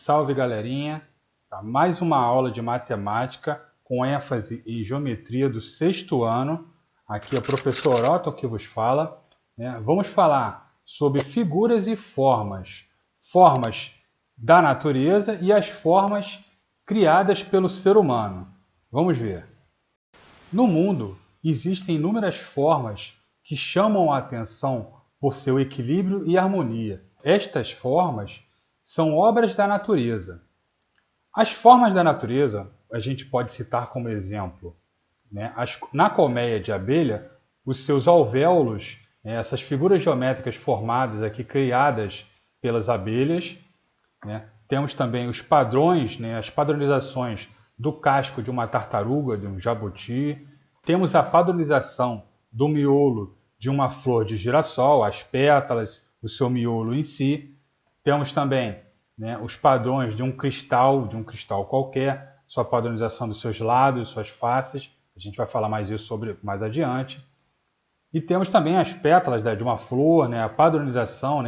Salve galerinha, para mais uma aula de matemática com ênfase em geometria do sexto ano. Aqui é o professor Otto que vos fala. Vamos falar sobre figuras e formas, formas da natureza e as formas criadas pelo ser humano. Vamos ver. No mundo existem inúmeras formas que chamam a atenção por seu equilíbrio e harmonia. Estas formas são obras da natureza. As formas da natureza, a gente pode citar como exemplo, na colmeia de abelha, os seus alvéolos, essas figuras geométricas formadas aqui, criadas pelas abelhas. Temos também os padrões, as padronizações do casco de uma tartaruga, de um jabuti. Temos a padronização do miolo de uma flor de girassol, as pétalas, o seu miolo em si. Temos também os padrões de um cristal qualquer, sua padronização dos seus lados, suas faces. A gente vai falar mais isso mais adiante. E temos também as pétalas de uma flor, a padronização,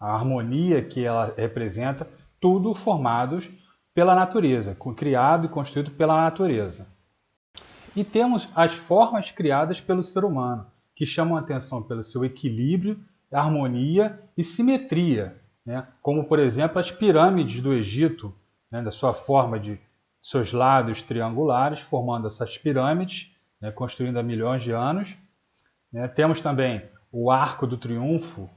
a harmonia que ela representa, tudo formados pela natureza, criado e construído pela natureza. E temos as formas criadas pelo ser humano, que chamam a atenção pelo seu equilíbrio, harmonia e simetria, como, por exemplo, as pirâmides do Egito, da sua forma de seus lados triangulares, formando essas pirâmides, construídas há milhões de anos. Temos também o Arco do Triunfo,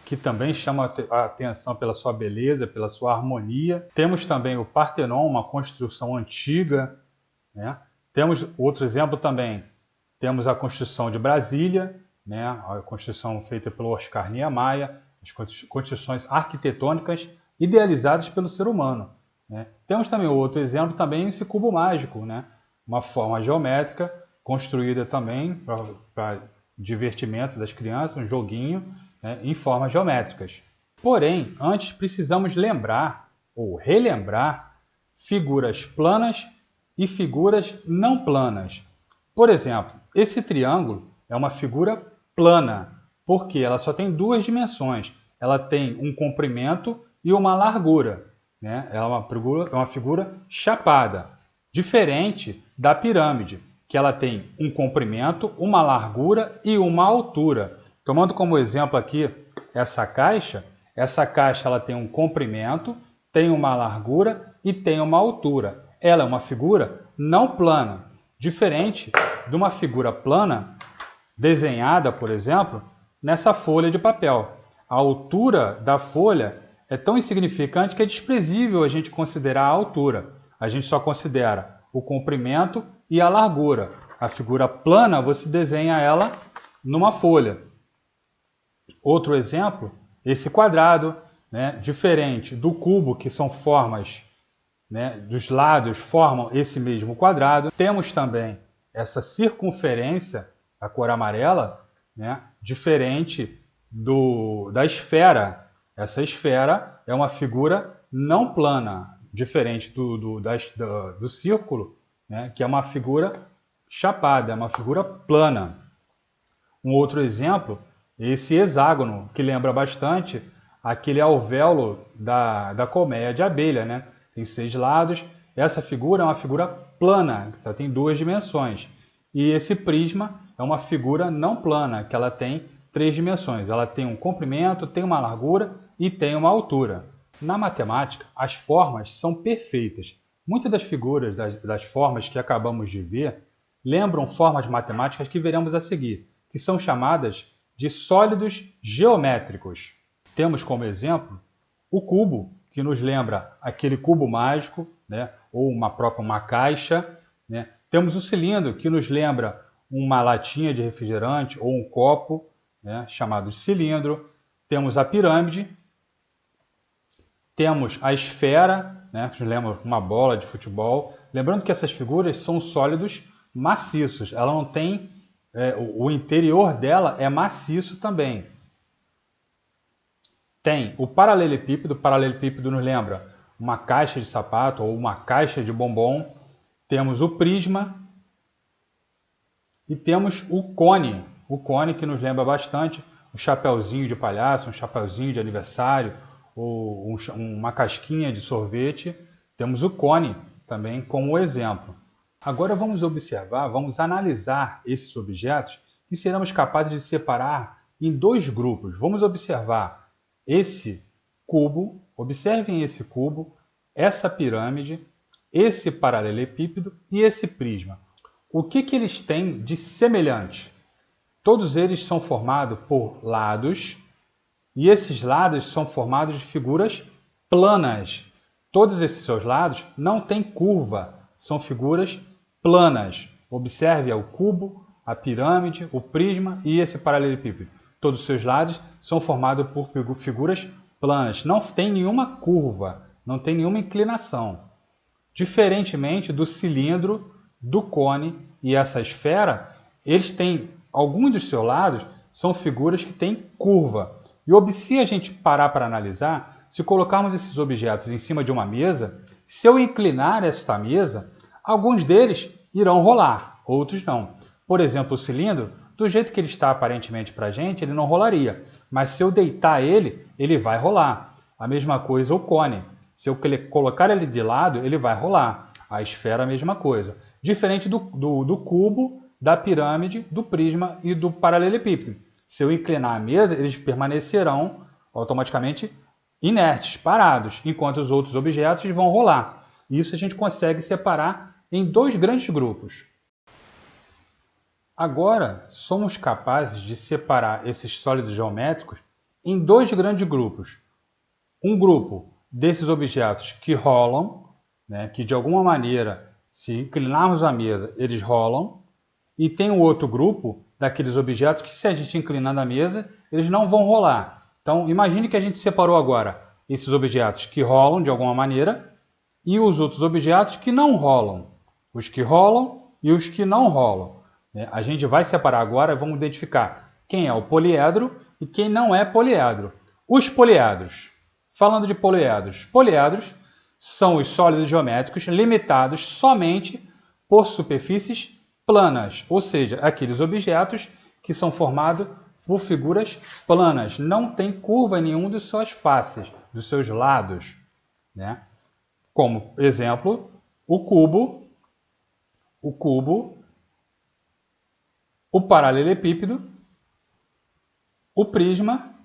que também chama a atenção pela sua beleza, pela sua harmonia. Temos também o Partenon, uma construção antiga. Temos outro exemplo também, temos a construção de Brasília, a construção feita pelo Oscar Niemeyer, as construções arquitetônicas idealizadas pelo ser humano. Temos também outro exemplo, também esse cubo mágico, uma forma geométrica construída também para divertimento das crianças, um joguinho em formas geométricas. Porém, antes precisamos lembrar ou relembrar figuras planas e figuras não planas. Por exemplo, esse triângulo é uma figura plana, porque ela só tem duas dimensões. Ela tem um comprimento e uma largura. Ela é uma figura chapada, diferente da pirâmide, que ela tem um comprimento, uma largura e uma altura. Tomando como exemplo aqui essa caixa ela tem um comprimento, tem uma largura e tem uma altura. Ela é uma figura não plana, diferente de uma figura plana desenhada, por exemplo, nessa folha de papel. A altura da folha é tão insignificante que é desprezível a gente considerar a altura. A gente só considera o comprimento e a largura. A figura plana, você desenha ela numa folha. Outro exemplo, esse quadrado, diferente do cubo, que são formas, dos lados formam esse mesmo quadrado. Temos também essa circunferência, a cor amarela, diferente da esfera. Essa esfera é uma figura não plana, diferente do círculo, que é uma figura chapada, é uma figura plana. Um outro exemplo é esse hexágono, que lembra bastante aquele alvéolo da colmeia de abelha, Tem 6 lados. Essa figura é uma figura plana, que só tem 2 dimensões. E esse prisma é uma figura não plana, que ela tem 3 dimensões. Ela tem um comprimento, tem uma largura e tem uma altura. Na matemática, as formas são perfeitas. Muitas das figuras das formas que acabamos de ver lembram formas matemáticas que veremos a seguir, que são chamadas de sólidos geométricos. Temos como exemplo o cubo, que nos lembra aquele cubo mágico, ou uma caixa. Temos o cilindro, que nos lembra uma latinha de refrigerante ou um copo, chamado de cilindro. Temos a pirâmide. Temos a esfera, que nos lembra uma bola de futebol. Lembrando que essas figuras são sólidos maciços. Ela não tem... o interior dela é maciço também. Tem o paralelepípedo nos lembra uma caixa de sapato ou uma caixa de bombom. Temos o prisma e temos o cone que nos lembra bastante um chapeuzinho de palhaço, um chapeuzinho de aniversário ou uma casquinha de sorvete. Temos o cone também como exemplo. Agora vamos observar, vamos analisar esses objetos e seremos capazes de separar em dois grupos. Vamos observar esse cubo, observem esse cubo, essa pirâmide, esse paralelepípedo e esse prisma. O que eles têm de semelhante? Todos eles são formados por lados e esses lados são formados de figuras planas. Todos esses seus lados não têm curva, são figuras planas. Observe o cubo, a pirâmide, o prisma e esse paralelepípedo. Todos os seus lados são formados por figuras planas. Não tem nenhuma curva, não tem nenhuma inclinação. Diferentemente do cilindro, do cone e essa esfera, eles têm, alguns dos seus lados são figuras que têm curva. E se a gente parar para analisar, se colocarmos esses objetos em cima de uma mesa, se eu inclinar esta mesa, alguns deles irão rolar, outros não. Por exemplo, o cilindro, do jeito que ele está aparentemente para a gente, ele não rolaria. Mas se eu deitar ele, ele vai rolar. A mesma coisa o cone. Se eu colocar ele de lado, ele vai rolar. A esfera, a mesma coisa. Diferente do cubo, da pirâmide, do prisma e do paralelepípedo. Se eu inclinar a mesa, eles permanecerão automaticamente inertes, parados, enquanto os outros objetos vão rolar. Isso a gente consegue separar em dois grandes grupos. Agora, somos capazes de separar esses sólidos geométricos em dois grandes grupos. Um grupo desses objetos que rolam, né, que de alguma maneira, se inclinarmos a mesa, eles rolam. E tem um outro grupo daqueles objetos que, se a gente inclinar a mesa, eles não vão rolar. Então, imagine que a gente separou agora esses objetos que rolam de alguma maneira e os outros objetos que não rolam. Os que rolam e os que não rolam. A gente vai separar agora, vamos identificar quem é o poliedro e quem não é poliedro. Os poliedros. Falando de poliedros. Poliedros são os sólidos geométricos limitados somente por superfícies planas, ou seja, aqueles objetos que são formados por figuras planas. Não tem curva em nenhum de suas faces, dos seus lados. Né? Como exemplo, o cubo, o paralelepípedo, o prisma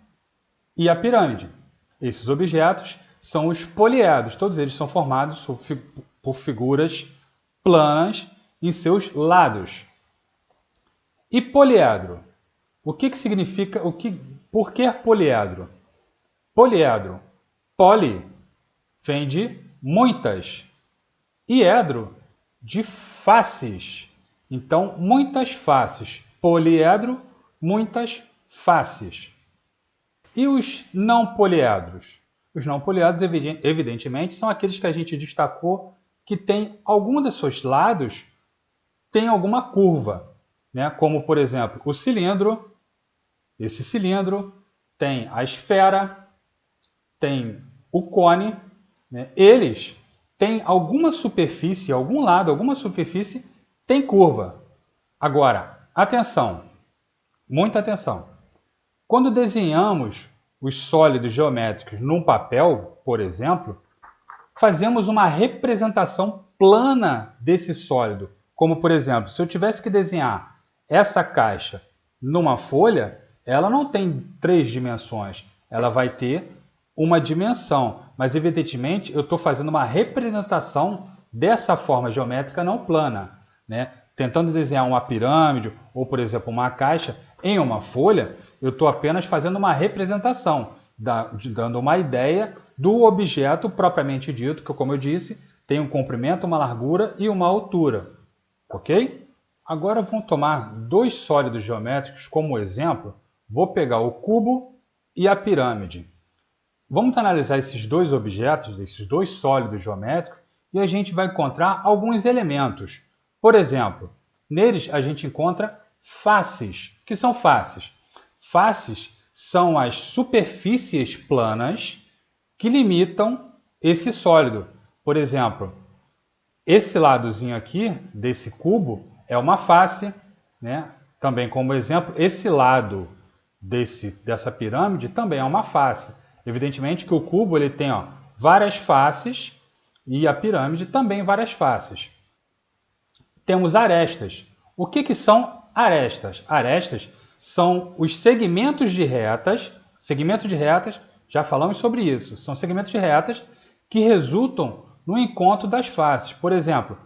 e a pirâmide. Esses objetos são os poliedros. Todos eles são formados por figuras planas em seus lados. E poliedro? O que significa? Por que poliedro? Poliedro. Poli vem de muitas. E edro de faces. Então, muitas faces. Poliedro, muitas faces. E os não poliedros? Os não poliedros, evidentemente, são aqueles que a gente destacou que tem algum dos seus lados tem alguma curva, né? Como, por exemplo, o cilindro. Esse cilindro tem a esfera, tem o cone. Né? Eles têm alguma superfície, algum lado, alguma superfície tem curva. Agora, atenção, muita atenção. Quando desenhamos os sólidos geométricos num papel, por exemplo, fazemos uma representação plana desse sólido. Como, por exemplo, se eu tivesse que desenhar essa caixa numa folha, ela não tem 3 dimensões, ela vai ter uma dimensão. Mas, evidentemente, eu estou fazendo uma representação dessa forma geométrica não plana. Né? Tentando desenhar uma pirâmide ou, por exemplo, uma caixa em uma folha, eu estou apenas fazendo uma representação, dando uma ideia do objeto propriamente dito, que, como eu disse, tem um comprimento, uma largura e uma altura. Ok? Agora vamos tomar dois sólidos geométricos como exemplo. Vou pegar o cubo e a pirâmide. Vamos analisar esses dois objetos, esses dois sólidos geométricos, e a gente vai encontrar alguns elementos. Por exemplo, neles a gente encontra faces. O que são faces? Faces são as superfícies planas que limitam esse sólido. Por exemplo, esse ladozinho aqui desse cubo é uma face, né? Também como exemplo, esse lado dessa pirâmide também é uma face. Evidentemente que o cubo ele tem várias faces e a pirâmide também várias faces. Temos arestas. O que são arestas? Arestas são os segmentos de retas. Segmentos de retas, já falamos sobre isso. São segmentos de retas que resultam no encontro das faces. Por exemplo,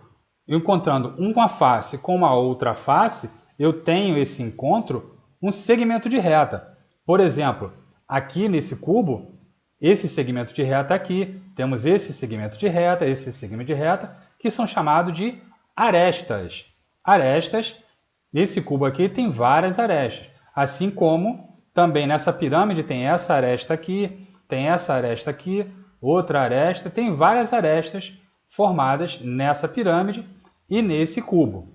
encontrando uma face com uma outra face, eu tenho esse encontro, um segmento de reta. Por exemplo, aqui nesse cubo, esse segmento de reta aqui, temos esse segmento de reta, esse segmento de reta, que são chamados de arestas. Arestas, nesse cubo aqui tem várias arestas, assim como também nessa pirâmide tem essa aresta aqui, tem essa aresta aqui, outra aresta, tem várias arestas formadas nessa pirâmide e nesse cubo.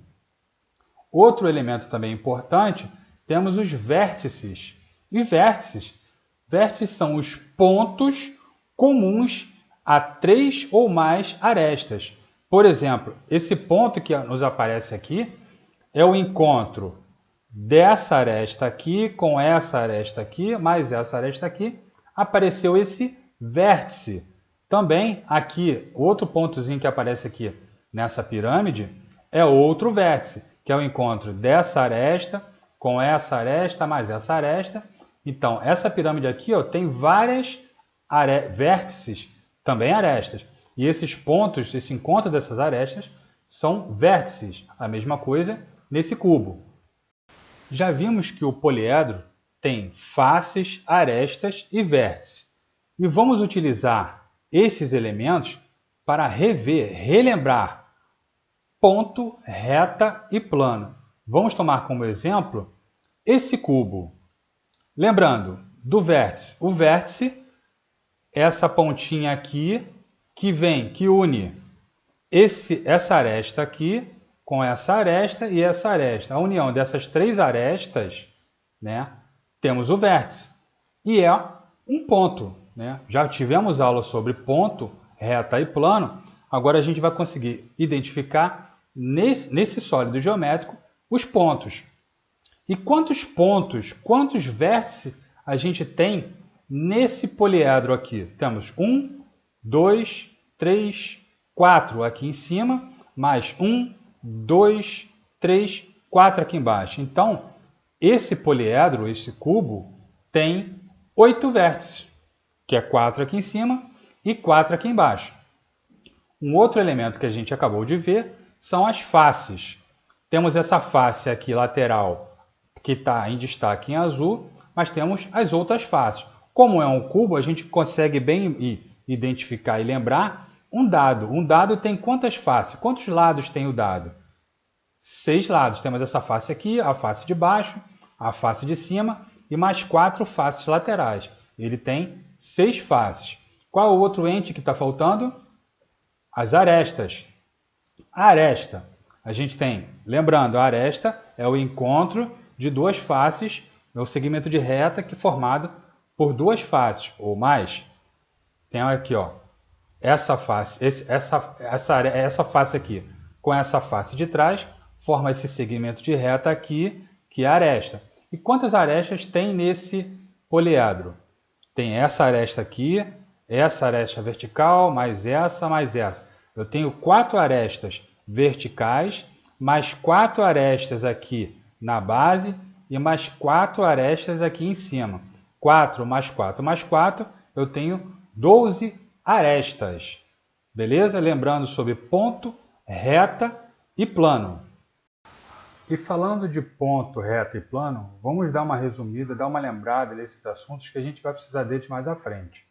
Outro elemento também importante, temos os vértices. E vértices são os pontos comuns a 3 ou mais arestas. Por exemplo, esse ponto que nos aparece aqui é o encontro dessa aresta aqui com essa aresta aqui, mais essa aresta aqui, apareceu esse vértice. Também aqui, outro pontozinho que aparece aqui nessa pirâmide é outro vértice, que é o encontro dessa aresta com essa aresta mais essa aresta. Então, essa pirâmide aqui tem várias vértices, também arestas. E esses pontos, esse encontro dessas arestas, são vértices. A mesma coisa nesse cubo. Já vimos que o poliedro tem faces, arestas e vértices. E vamos utilizar esses elementos para rever, relembrar ponto, reta e plano. Vamos tomar como exemplo esse cubo. Lembrando do vértice. O vértice é essa pontinha aqui que une essa aresta aqui com essa aresta e essa aresta. A união dessas três arestas, né, temos o vértice. E é um ponto. Né? Já tivemos aula sobre ponto, reta e plano. Agora a gente vai conseguir identificar nesse sólido geométrico os pontos. E quantos pontos, quantos vértices a gente tem nesse poliedro aqui? Temos 1, 2, 3, 4 aqui em cima, mais 1, 2, 3, 4 aqui embaixo. Então, esse poliedro, esse cubo, tem 8 vértices, que é 4 aqui em cima e 4 aqui embaixo. Um outro elemento que a gente acabou de ver são as faces. Temos essa face aqui lateral, que está em destaque em azul, mas temos as outras faces. Como é um cubo, a gente consegue bem identificar e lembrar um dado. Um dado tem quantas faces? Quantos lados tem o dado? 6 lados. Temos essa face aqui, a face de baixo, a face de cima e mais 4 faces laterais. Ele tem 6 faces. Qual o outro ente que está faltando? As arestas. A aresta. A gente tem, lembrando, a aresta é o encontro de duas faces, é o segmento de reta que é formado por duas faces ou mais. Tem aqui, essa face, essa face aqui com essa face de trás forma esse segmento de reta aqui, que é a aresta. E quantas arestas tem nesse poliedro? Tem essa aresta aqui, essa aresta vertical, mais essa, mais essa. Eu tenho 4 arestas verticais, mais 4 arestas aqui na base e mais 4 arestas aqui em cima. 4 mais 4 mais 4, eu tenho 12 arestas. Beleza? Lembrando sobre ponto, reta e plano. E falando de ponto, reta e plano, vamos dar uma resumida, dar uma lembrada nesses assuntos que a gente vai precisar deles mais à frente.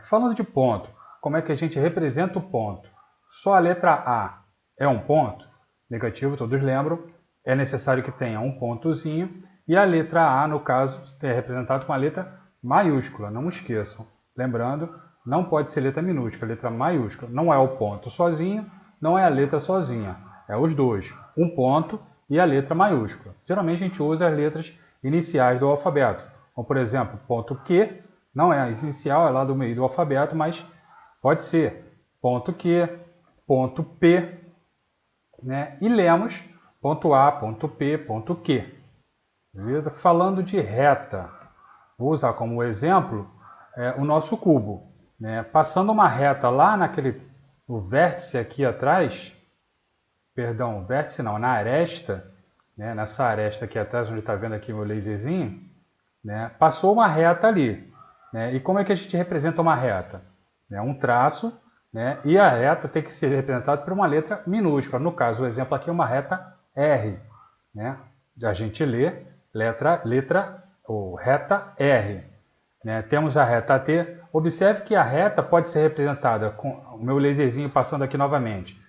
Falando de ponto, como é que a gente representa o ponto? Só a letra A é um ponto? Negativo, todos lembram. É necessário que tenha um pontozinho. E a letra A, no caso, é representada com a letra maiúscula. Não esqueçam. Lembrando, não pode ser letra minúscula, letra maiúscula. Não é o ponto sozinho, não é a letra sozinha. É os dois, um ponto e a letra maiúscula. Geralmente a gente usa as letras iniciais do alfabeto. Como, por exemplo, ponto Q, não é a inicial, é lá do meio do alfabeto, mas pode ser ponto Q, ponto P, né? E lemos ponto A, ponto P, ponto Q. Beleza? Falando de reta, vou usar como exemplo o nosso cubo, né? Passando uma reta lá o vértice aqui atrás, perdão, vértice não, na aresta, né? Nessa aresta aqui atrás, onde está vendo aqui o meu laserzinho, né? Passou uma reta ali, né? E como é que a gente representa uma reta? Um traço, né? E a reta tem que ser representada por uma letra minúscula. No caso, o exemplo aqui é uma reta R, né? A gente lê reta R. Né? Temos a reta T. Observe que a reta pode ser representada com o meu laserzinho passando aqui novamente.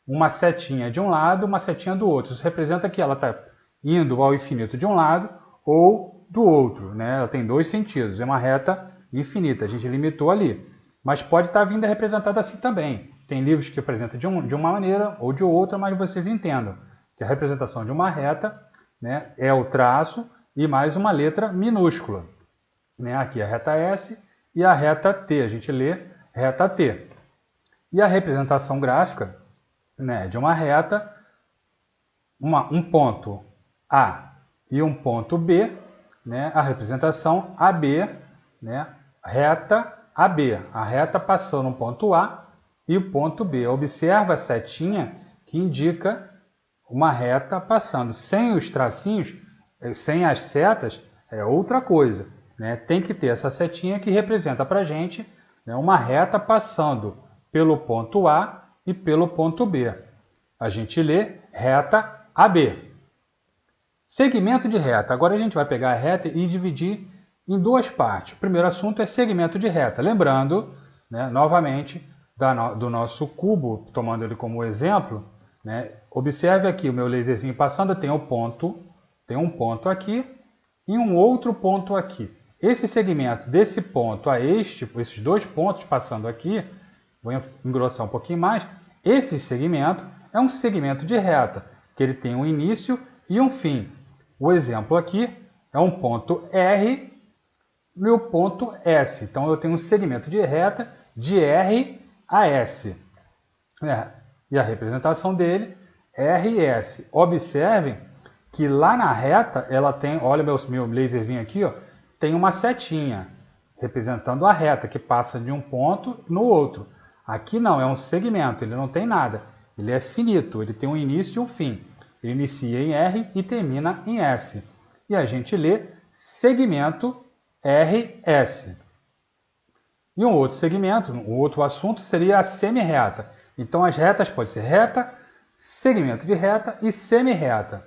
Uma setinha de um lado, uma setinha do outro. Isso representa que ela está indo ao infinito de um lado ou do outro. Né? Ela tem dois sentidos. É uma reta infinita. A gente limitou ali. Mas pode estar vindo representada assim também. Tem livros que apresentam de uma maneira ou de outra, mas vocês entendam que a representação de uma reta, né, é o traço e mais uma letra minúscula. Né? Aqui a reta S e a reta T. A gente lê reta T. E a representação gráfica, né, de uma reta, um ponto A e um ponto B, né, a representação AB, né, reta AB. A reta passou no ponto A e o ponto B. Observa a setinha que indica uma reta passando. Sem os tracinhos, sem as setas, é outra coisa. Né? Tem que ter essa setinha que representa para a gente, né, uma reta passando pelo ponto A e pelo ponto B. A gente lê reta AB. Segmento de reta. Agora a gente vai pegar a reta e dividir em duas partes. O primeiro assunto é segmento de reta. Lembrando, né, novamente, do nosso cubo, tomando ele como exemplo, né, observe aqui o meu laserzinho passando, tem um ponto aqui e um outro ponto aqui. Esse segmento desse ponto a esses dois pontos passando aqui, vou engrossar um pouquinho mais, esse segmento é um segmento de reta, que ele tem um início e um fim. O exemplo aqui é um ponto R e o ponto S. Então eu tenho um segmento de reta de R a S. E a representação dele, RS. Observem que lá na reta, ela tem, olha meu laserzinho aqui, ó, tem uma setinha representando a reta, que passa de um ponto no outro. Aqui não, é um segmento, ele não tem nada. Ele é finito, ele tem um início e um fim. Ele inicia em R e termina em S. E a gente lê segmento RS. E um outro segmento, um outro assunto seria a semirreta. Então as retas podem ser reta, segmento de reta e semirreta.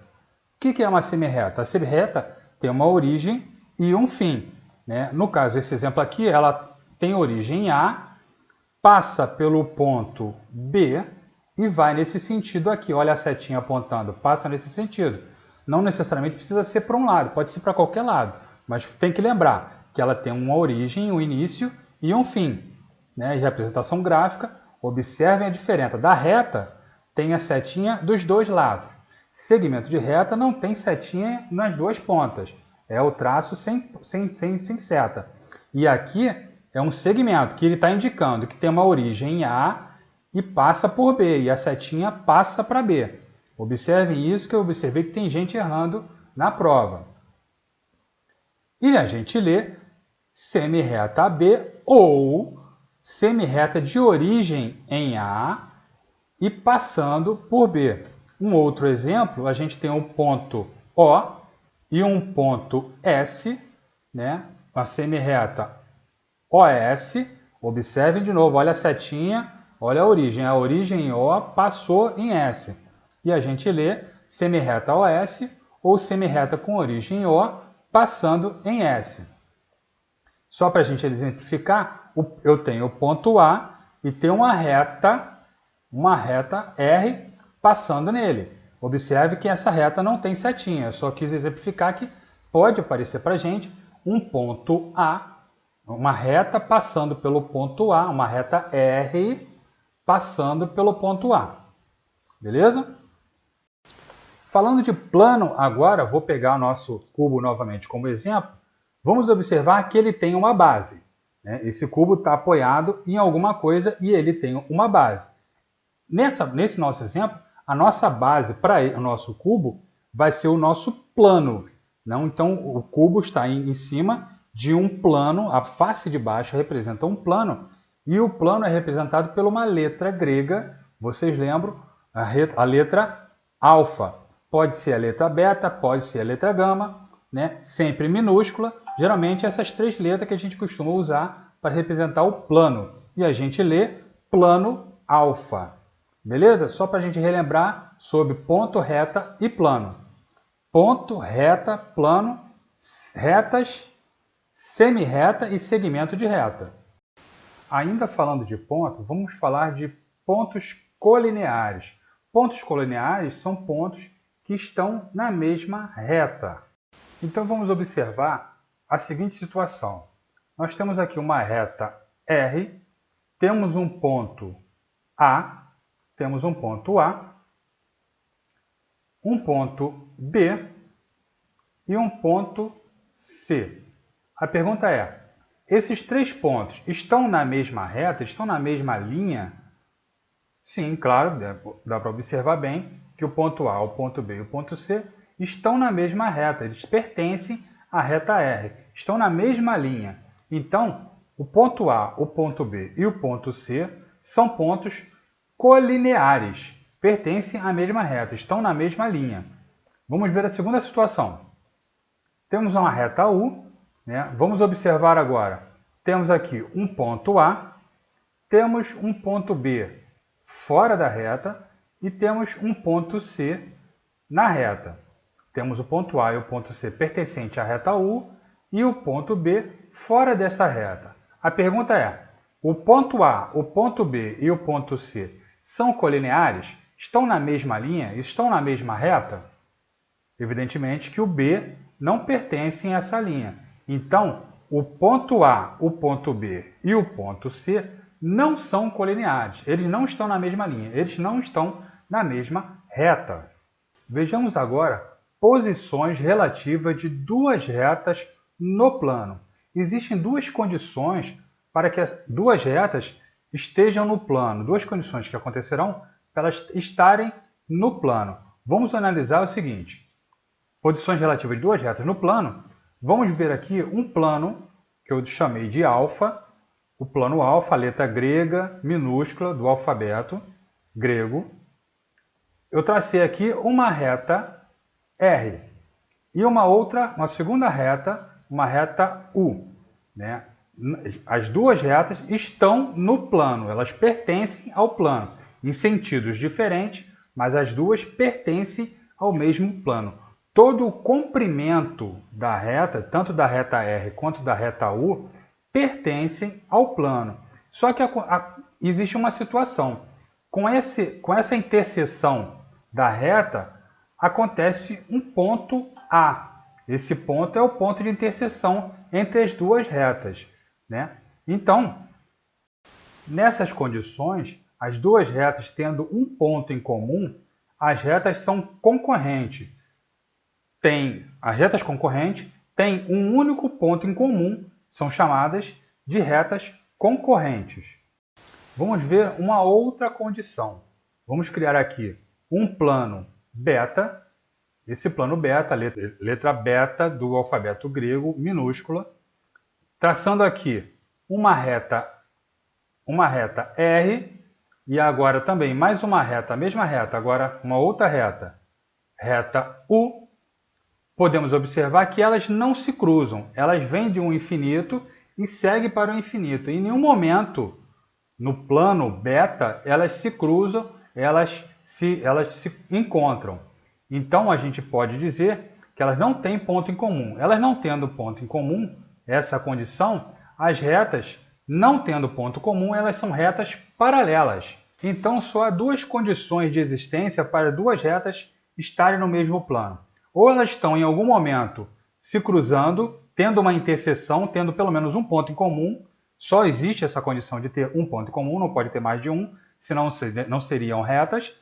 O que é uma semirreta? A semirreta tem uma origem e um fim. Né? No caso, esse exemplo aqui, ela tem origem em A, passa pelo ponto B e vai nesse sentido aqui. Olha a setinha apontando, passa nesse sentido. Não necessariamente precisa ser para um lado, pode ser para qualquer lado. Mas tem que lembrar que ela tem uma origem, um início e um fim. Né? E representação gráfica, observem a diferença. Da reta, tem a setinha dos dois lados. Segmento de reta não tem setinha nas duas pontas. É o traço sem seta. E aqui é um segmento que ele está indicando que tem uma origem em A e passa por B. E a setinha passa para B. Observem isso, que eu observei que tem gente errando na prova. E a gente lê semirreta AB ou semirreta de origem em A e passando por B. Um outro exemplo, a gente tem um ponto O e um ponto S, né? A semirreta OS. Observem de novo, olha a setinha, olha a origem. A origem em O passou em S. E a gente lê semirreta OS ou semirreta com origem em O passando em S. Só para a gente exemplificar, eu tenho o ponto A e tenho uma reta R passando nele. Observe que essa reta não tem setinha. Eu só quis exemplificar que pode aparecer para a gente um ponto A, uma reta passando pelo ponto A, uma reta R passando pelo ponto A. Beleza? Falando de plano agora, vou pegar o nosso cubo novamente como exemplo. Vamos observar que ele tem uma base. Né? Esse cubo está apoiado em alguma coisa e ele tem uma base. Nesse nosso exemplo, a nossa base para o nosso cubo vai ser o nosso plano. Não? Então, o cubo está em cima de um plano, a face de baixo representa um plano, e o plano é representado por uma letra grega, vocês lembram? A letra alfa. Pode ser a letra beta, pode ser a letra gama, né? Sempre minúscula. Geralmente essas três letras que a gente costuma usar para representar o plano. E a gente lê plano alfa. Beleza? Só para a gente relembrar sobre ponto, reta e plano. Ponto, reta, plano, retas, semi-reta e segmento de reta. Ainda falando de ponto, vamos falar de pontos colineares. Pontos colineares são pontos que estão na mesma reta. Então vamos observar a seguinte situação. Nós temos aqui uma reta R, temos um ponto A, um ponto B e um ponto C. A pergunta é, esses três pontos estão na mesma reta, estão na mesma linha? Sim, claro, dá para observar bem que o ponto A, o ponto B e o ponto C estão na mesma reta, eles pertencem à reta R, estão na mesma linha. Então, o ponto A, o ponto B e o ponto C são pontos colineares, pertencem à mesma reta, estão na mesma linha. Vamos ver a segunda situação. Temos uma reta U, né? Vamos observar agora. Temos aqui um ponto A, temos um ponto B fora da reta e temos um ponto C na reta. Temos o ponto A e o ponto C pertencente à reta U e o ponto B fora dessa reta. A pergunta é, o ponto A, o ponto B e o ponto C são colineares? Estão na mesma linha? Estão na mesma reta? Evidentemente que o B não pertence a essa linha. Então, o ponto A, o ponto B e o ponto C não são colineares. Eles não estão na mesma linha. Eles não estão na mesma reta. Vejamos agora posições relativas de duas retas no plano. Existem duas condições para que as duas retas estejam no plano. Duas condições que acontecerão para elas estarem no plano. Vamos analisar o seguinte. Posições relativas de duas retas no plano. Vamos ver aqui um plano que eu chamei de alfa. O plano alfa, a letra grega minúscula do alfabeto grego. Eu tracei aqui uma reta R e uma segunda reta, uma reta U, né? As duas retas estão no plano, elas pertencem ao plano, em sentidos diferentes, mas as duas pertencem ao mesmo plano. Todo o comprimento da reta, tanto da reta R quanto da reta U, pertencem ao plano. Só que existe uma situação. Com essa interseção da reta, acontece um ponto A. Esse ponto é o ponto de interseção entre as duas retas, né? Então, nessas condições, as duas retas tendo um ponto em comum, as retas são concorrentes. As retas concorrentes têm um único ponto em comum, são chamadas de retas concorrentes. Vamos ver uma outra condição. Vamos criar aqui um plano beta. Esse plano beta, letra beta do alfabeto grego, minúscula. Traçando aqui uma reta R. E agora também mais uma reta, a mesma reta, agora uma outra reta, reta U. Podemos observar que elas não se cruzam. Elas vêm de um infinito e seguem para o infinito. Em nenhum momento, no plano beta, elas se cruzam, elas se encontram. Então, a gente pode dizer que elas não têm ponto em comum. Elas não tendo ponto em comum, essa condição, as retas, não tendo ponto comum, elas são retas paralelas. Então, só há duas condições de existência para duas retas estarem no mesmo plano. Ou elas estão em algum momento se cruzando, tendo uma interseção, tendo pelo menos um ponto em comum. Só existe essa condição de ter um ponto em comum, não pode ter mais de um, senão não seriam retas.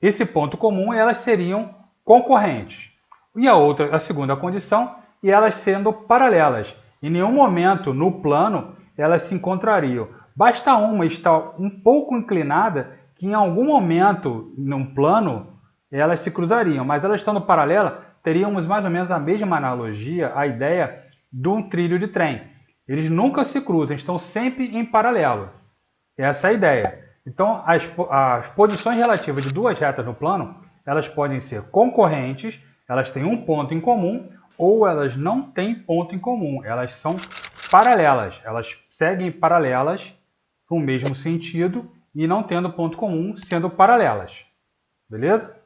Esse ponto comum, elas seriam concorrentes. E a segunda condição, e elas sendo paralelas. Em nenhum momento no plano elas se encontrariam. Basta uma estar um pouco inclinada, que em algum momento num plano elas se cruzariam, mas elas estando paralelas, teríamos mais ou menos a mesma analogia, a ideia de um trilho de trem. Eles nunca se cruzam, estão sempre em paralelo. Essa é a ideia. Então, as posições relativas de duas retas no plano, elas podem ser concorrentes, elas têm um ponto em comum, ou elas não têm ponto em comum. Elas são paralelas, elas seguem paralelas no mesmo sentido e não tendo ponto comum, sendo paralelas. Beleza?